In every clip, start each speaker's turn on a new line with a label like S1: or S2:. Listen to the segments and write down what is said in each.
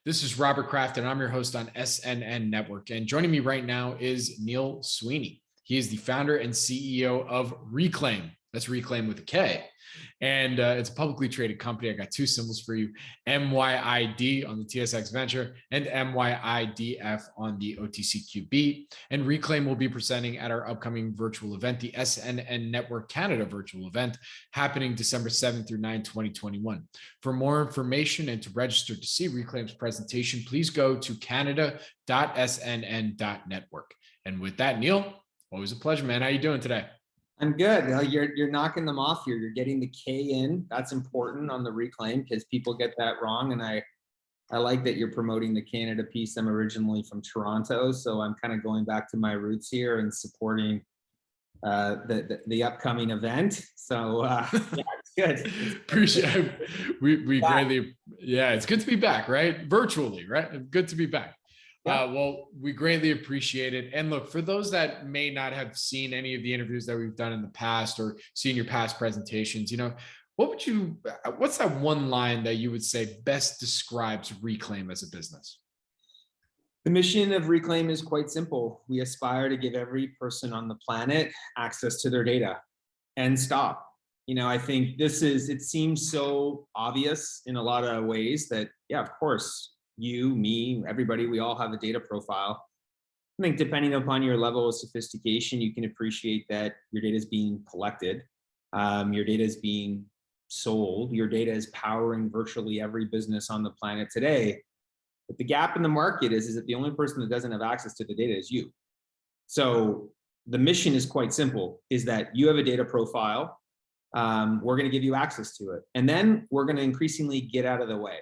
S1: This is Robert Kraft, and I'm your host on SNN Network. And joining me right now is Neil Sweeney. He is the founder and CEO of Reklaim. That's Reklaim with a K. And it's a publicly traded company. I got two symbols for you: MYID on the TSX Venture and MYIDF on the OTCQB. And Reklaim will be presenting at our upcoming virtual event, the SNN Network Canada virtual event, happening December 7th through 9th, 2021. For more information and to register to see Reklaim's presentation, please go to canada.snn.network. And with that, Neil, always a pleasure, man. How you doing today?
S2: I'm good. You're knocking them off here. You're getting the K in. That's important on the Reklaim because people get that wrong. And I like that you're promoting the Canada piece. I'm originally from Toronto, so I'm kind of going back to my roots here and supporting the upcoming event. So yeah, it's good.
S1: Appreciate it. We greatly, yeah, it's good to be back, right? Virtually, right? Good to be back. Yeah. Well, we greatly appreciate it. And look, for those that may not have seen any of the interviews that we've done in the past or seen your past presentations, what's that one line that you would say best describes Reklaim as a business?
S2: The mission of Reklaim is quite simple. We aspire to give every person on the planet access to their data and stop. I think it seems so obvious in a lot of ways that, yeah, of course, you, me, everybody, we all have a data profile. I think depending upon your level of sophistication, you can appreciate that your data is being collected, your data is being sold, your data is powering virtually every business on the planet today. But the gap in the market is that the only person that doesn't have access to the data is you. So the mission is quite simple, is that you have a data profile, we're going to give you access to it. And then we're going to increasingly get out of the way.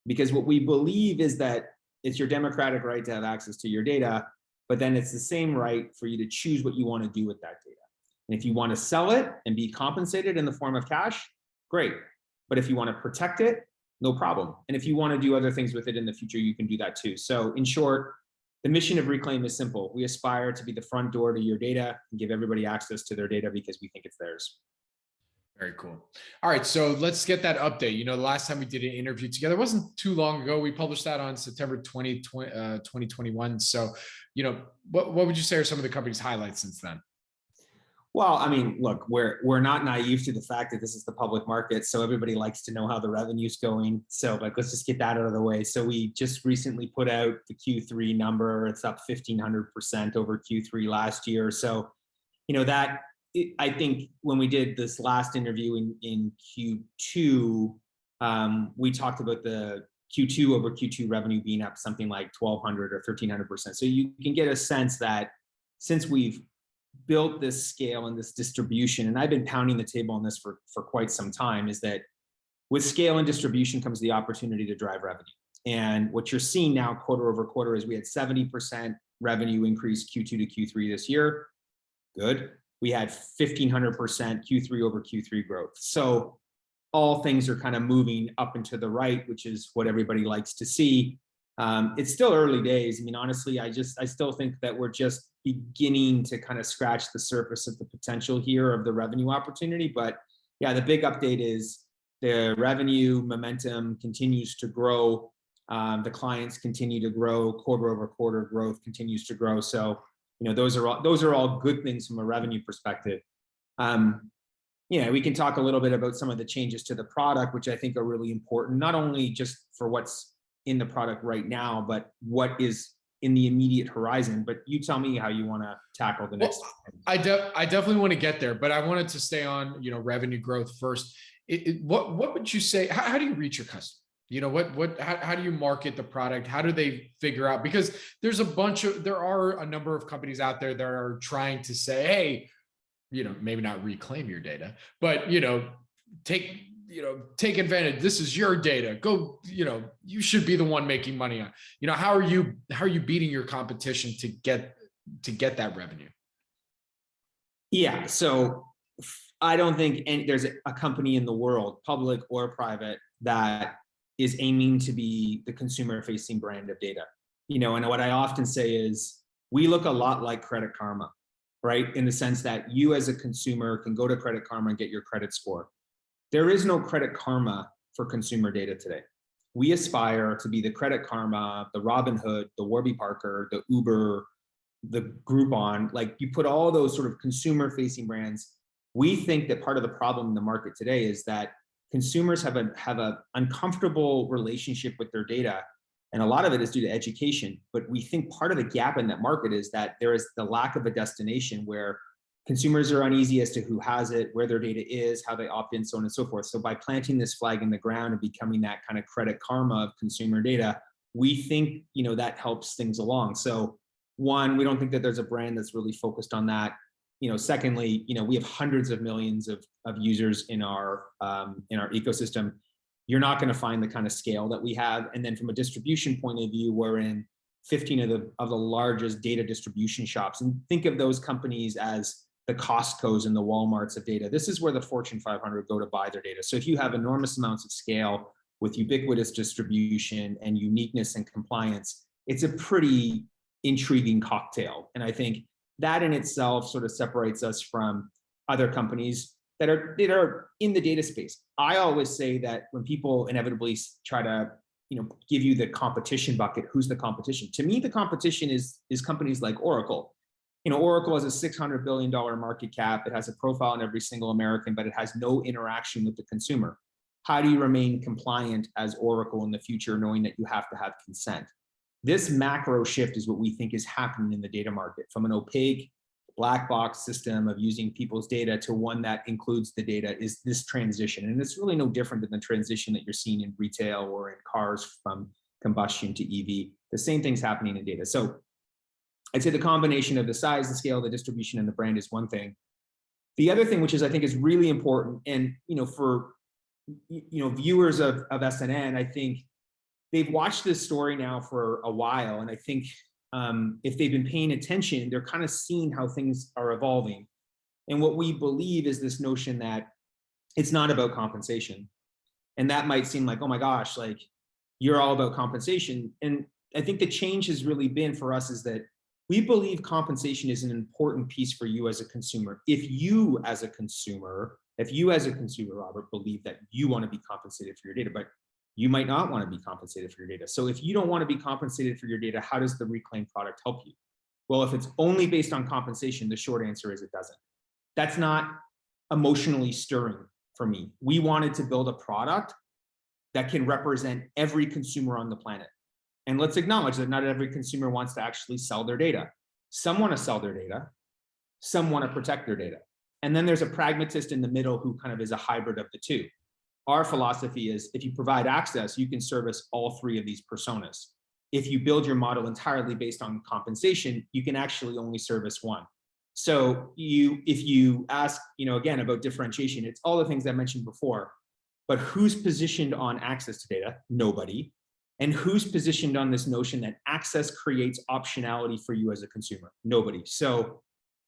S2: Because what we believe is that it's your democratic right to have access to your data, but then it's the same right for you to choose what you want to do with that data. And if you want to sell it and be compensated in the form of cash, great. But if you want to protect it, no problem. And if you want to do other things with it in the future, you can do that too. So in short, the mission of Reklaim is simple. We aspire to be the front door to your data and give everybody access to their data because we think it's theirs.
S1: Very cool. All right, so let's get that update. The last time we did an interview together, it wasn't too long ago. We published that on September 20, 2021. So, what would you say are some of the company's highlights since then?
S2: Well, I mean, look, we're not naive to the fact that this is the public market, so everybody likes to know how the revenue's going. So, let's just get that out of the way. So we just recently put out the Q3 number. It's up 1,500% over Q3 last year. So, I think when we did this last interview in Q2, we talked about the Q2 over Q2 revenue being up something like 1,200 or 1,300%. So you can get a sense that since we've built this scale and this distribution, and I've been pounding the table on this for quite some time, is that with scale and distribution comes the opportunity to drive revenue. And what you're seeing now quarter over quarter is we had 70% revenue increase Q2 to Q3 this year. Good. We had 1,500% Q3 over Q3 growth. So all things are kind of moving up and to the right, which is what everybody likes to see. It's still early days. I mean, honestly, I still think that we're just beginning to kind of scratch the surface of the potential here of the revenue opportunity. But yeah, the big update is the revenue momentum continues to grow. The clients continue to grow. Quarter over quarter growth continues to grow. So those are all good things from a revenue perspective. We can talk a little bit about some of the changes to the product, which I think are really important, not only just for what's in the product right now, but what is in the immediate horizon. But you tell me how you want to tackle the next.
S1: Well, I definitely want to get there, but I wanted to stay on revenue growth first. What would you say? How do you reach your customer? How do you market the product? How do they figure out? Because there are a number of companies out there that are trying to say, hey, maybe not reclaim your data, but, take advantage. This is your data. Go, you should be the one making money on, how are you beating your competition to get that revenue?
S2: Yeah. So I don't think there's a company in the world, public or private, that is aiming to be the consumer-facing brand of data. And what I often say is we look a lot like Credit Karma, right? In the sense that you as a consumer can go to Credit Karma and get your credit score. There is no Credit Karma for consumer data today. we aspire to be the Credit Karma, the Robinhood, the Warby Parker, the Uber, the Groupon. Like, you put all those sort of consumer facing brands. We think that part of the problem in the market today is that consumers have a uncomfortable relationship with their data. And a lot of it is due to education. But we think part of the gap in that market is that there is the lack of a destination where consumers are uneasy as to who has it, where their data is, how they opt in, so on and so forth. So by planting this flag in the ground and becoming that kind of Credit Karma of consumer data, we think, that helps things along. So one, we don't think that there's a brand that's really focused on that. Secondly, we have hundreds of millions of users in our ecosystem. You're not going to find the kind of scale that we have. And then from a distribution point of view, we're in 15 of the largest data distribution shops. And think of those companies as the Costco's and the Walmarts of data. This is where the Fortune 500 go to buy their data. So if you have enormous amounts of scale with ubiquitous distribution and uniqueness and compliance, it's a pretty intriguing cocktail. And I think that in itself sort of separates us from other companies that are in the data space. I always say that when people inevitably try to give you the competition bucket, who's the competition? To me, the competition is companies like Oracle. Oracle has a $600 billion market cap. It has a profile on every single American, but it has no interaction with the consumer. How do you remain compliant as Oracle in the future, knowing that you have to have consent? This macro shift is what we think is happening in the data market, from an opaque black box system of using people's data to one that includes the data, is this transition. And it's really no different than the transition that you're seeing in retail or in cars from combustion to EV. The same thing's happening in data. So I'd say the combination of the size, the scale, the distribution, and the brand is one thing. The other thing, which is I think is really important, and for viewers of SNN, I think they've watched this story now for a while, and I think if they've been paying attention, they're kind of seeing how things are evolving. And what we believe is this notion that it's not about compensation. And that might seem like, oh my gosh, like you're all about compensation. And I think the change has really been for us is that we believe compensation is an important piece for you as a consumer. If you as a consumer, Robert, believe that you want to be compensated for your data, but you might not want to be compensated for your data. So if you don't want to be compensated for your data, how does the Reklaim product help you? Well, if it's only based on compensation, the short answer is it doesn't. That's not emotionally stirring for me. We wanted to build a product that can represent every consumer on the planet. And let's acknowledge that not every consumer wants to actually sell their data. Some want to sell their data. Some want to protect their data. And then there's a pragmatist in the middle who kind of is a hybrid of the two. Our philosophy is if you provide access, you can service all three of these personas. If you build your model entirely based on compensation, you can actually only service one. So if you ask, again, about differentiation, it's all the things I mentioned before, but who's positioned on access to data? Nobody. And who's positioned on this notion that access creates optionality for you as a consumer? Nobody. So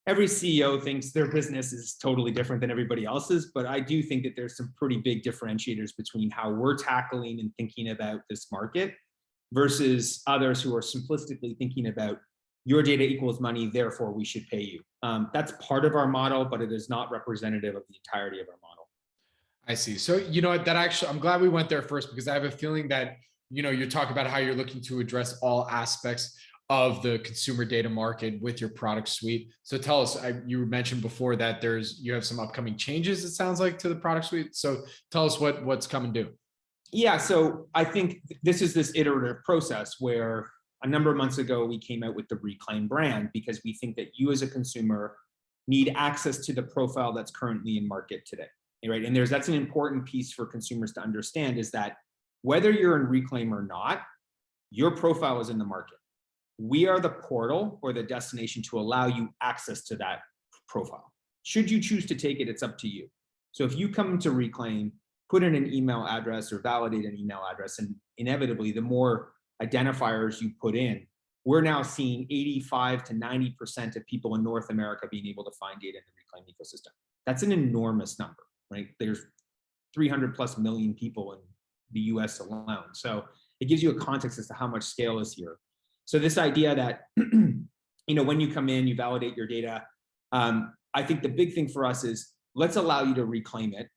S2: every CEO thinks their business is totally different than everybody else's, but I do think that there's some pretty big differentiators between how we're tackling and thinking about this market versus others who are simplistically thinking about your data equals money, therefore we should pay you. That's part of our model, but it is not representative of the entirety of our model.
S1: I see. So, that actually, I'm glad we went there first, because I have a feeling that, you talk about how you're looking to address all aspects of the consumer data market with your product suite. So tell us, you mentioned before that you have some upcoming changes, it sounds like, to the product suite. So tell us what's coming due.
S2: Yeah, so I think this is this iterative process where a number of months ago, we came out with the Reklaim brand because we think that you as a consumer need access to the profile that's currently in market today, right? And that's an important piece for consumers to understand, is that whether you're in Reklaim or not, your profile is in the market. We are the portal or the destination to allow you access to that profile. Should you choose to take it, it's up to you. So if you come to Reklaim, put in an email address or validate an email address, and inevitably, the more identifiers you put in, we're now seeing 85 to 90% of people in North America being able to find data in the Reklaim ecosystem. That's an enormous number, right? There's 300 plus million people in the US alone. So it gives you a context as to how much scale is here. So this idea that, when you come in, you validate your data. I think the big thing for us is let's allow you to reclaim it.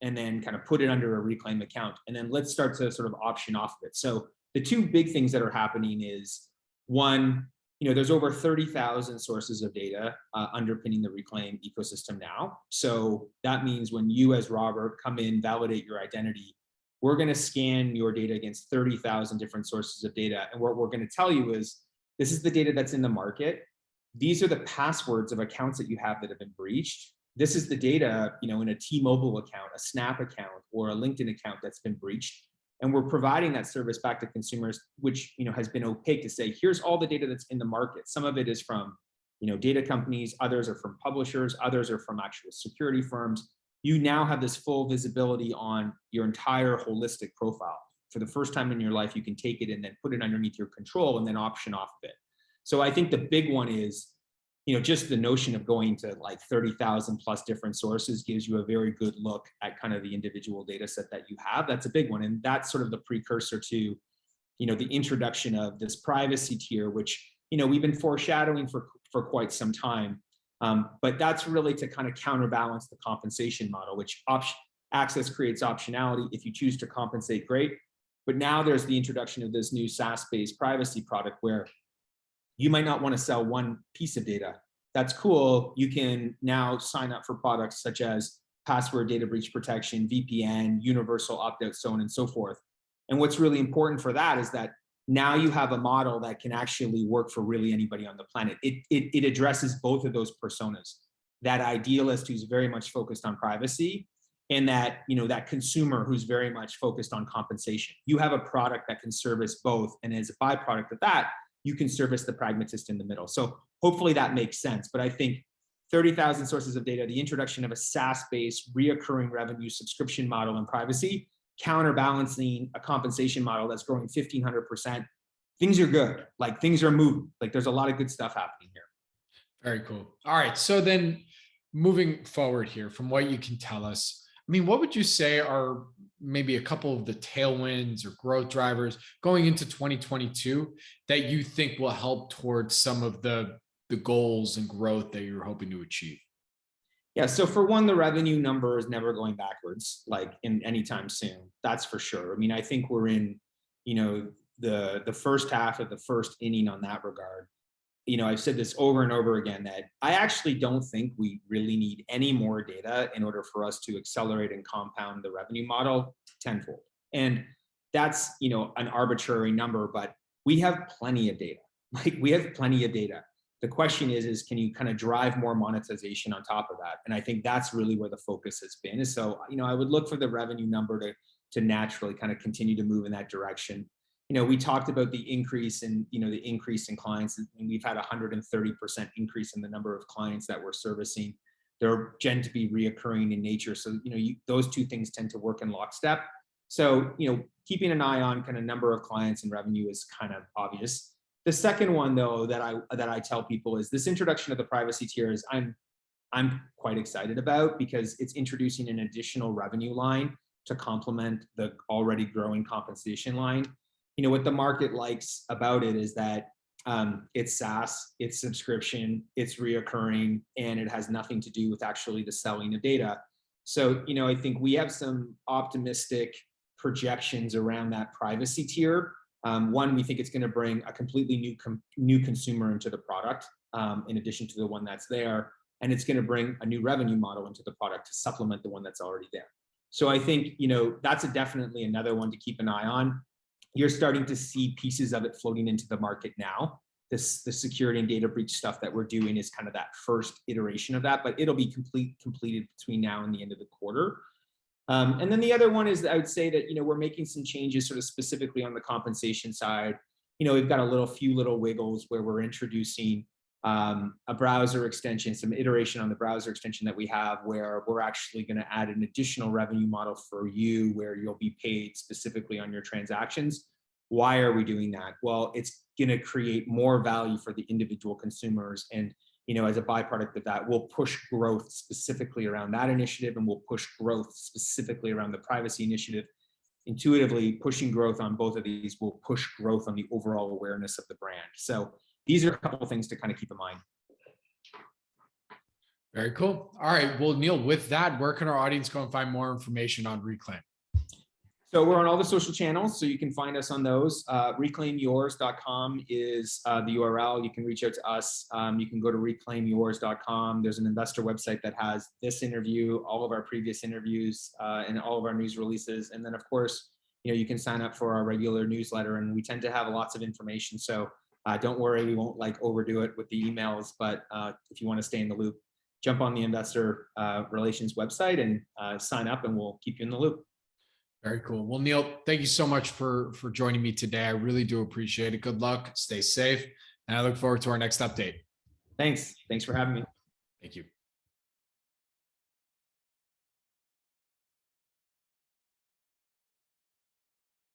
S2: and then kind of put it under a Reklaim account. And then let's start to sort of option off of it. So the two big things that are happening is, one, there's over 30,000 sources of data underpinning the Reklaim ecosystem now. So that means when you as Robert come in, validate your identity, we're going to scan your data against 30,000 different sources of data. And what we're going to tell you is, this is the data that's in the market. These are the passwords of accounts that you have that have been breached. This is the data, in a T-Mobile account, a Snap account, or a LinkedIn account that's been breached. And we're providing that service back to consumers, which has been opaque, to say, here's all the data that's in the market. Some of it is from data companies, others are from publishers, others are from actual security firms. You now have this full visibility on your entire holistic profile. For the first time in your life, you can take it and then put it underneath your control and then option off of it. So I think the big one is, just the notion of going to like 30,000 plus different sources gives you a very good look at kind of the individual data set that you have. That's a big one. And that's sort of the precursor to, the introduction of this privacy tier, which, we've been foreshadowing for quite some time. But that's really to kind of counterbalance the compensation model, which access creates optionality. If you choose to compensate, great. But now there's the introduction of this new SaaS-based privacy product where you might not want to sell one piece of data. That's cool. You can now sign up for products such as password data breach protection, VPN, universal opt-out, so on and so forth. And what's really important for that is that now you have a model that can actually work for really anybody on the planet. It addresses both of those personas, that idealist who's very much focused on privacy, and that, that consumer who's very much focused on compensation. You have a product that can service both. And as a byproduct of that, you can service the pragmatist in the middle. So hopefully that makes sense. But I think 30,000 sources of data, the introduction of a SaaS-based reoccurring revenue subscription model and privacy, counterbalancing a compensation model that's growing 1,500%. Things are good. Like, things are moving. Like, there's a lot of good stuff happening here.
S1: Very cool. All right. So then moving forward here, from what you can tell us, what would you say are maybe a couple of the tailwinds or growth drivers going into 2022 that you think will help towards some of the goals and growth that you're hoping to achieve?
S2: Yeah, so for one, the revenue number is never going backwards, like in anytime soon. That's for sure. I think we're in, the first half of the first inning on that regard. I've said this over and over again, that I actually don't think we really need any more data in order for us to accelerate and compound the revenue model tenfold. And that's, an arbitrary number, but we have plenty of data. Like, we have plenty of data. The question is can you kind of drive more monetization on top of that? And I think that's really where the focus has been. So, I would look for the revenue number to naturally kind of continue to move in that direction. We talked about the increase in, the increase in clients, and we've had 130% increase in the number of clients that we're servicing. They're tend to be reoccurring in nature. So, those two things tend to work in lockstep. So, keeping an eye on kind of number of clients and revenue is kind of obvious. The second one, though, that I tell people is this introduction of the privacy tier is I'm quite excited about, because it's introducing an additional revenue line to complement the already growing compensation line. What the market likes about it is that it's SaaS, it's subscription, it's reoccurring, and it has nothing to do with actually the selling of data. So, I think we have some optimistic projections around that privacy tier. One, we think it's going to bring a completely new consumer into the product, in addition to the one that's there, and it's going to bring a new revenue model into the product to supplement the one that's already there. So I think, that's definitely another one to keep an eye on. You're starting to see pieces of it floating into the market now. The security and data breach stuff that we're doing is kind of that first iteration of that, but it'll be completed between now and the end of the quarter. And then the other one is, I would say that, we're making some changes sort of specifically on the compensation side. We've got a few little wiggles where we're introducing a browser extension, some iteration on the browser extension that we have, where we're actually going to add an additional revenue model for you, where you'll be paid specifically on your transactions. Why are we doing that? Well, it's going to create more value for the individual consumers. And, as a byproduct of that, we'll push growth specifically around that initiative, and we'll push growth specifically around the privacy initiative. Intuitively, pushing growth on both of these will push growth on the overall awareness of the brand. So these are a couple of things to kind of keep in mind.
S1: Very cool. All right. Well, Neil, with that, where can our audience go and find more information on Reklaim?
S2: So we're on all the social channels, so you can find us on those. ReklaimYours.com is the URL. You can reach out to us. You can go to ReklaimYours.com. There's an investor website that has this interview, all of our previous interviews, and all of our news releases. And then, of course, you can sign up for our regular newsletter, and we tend to have lots of information. So don't worry, we won't overdo it with the emails. But if you want to stay in the loop, jump on the investor relations website and sign up, and we'll keep you in the loop.
S1: Very cool. Well, Neil, thank you so much for joining me today. I really do appreciate it. Good luck. Stay safe. And I look forward to our next update.
S2: Thanks. Thanks for having me.
S1: Thank you.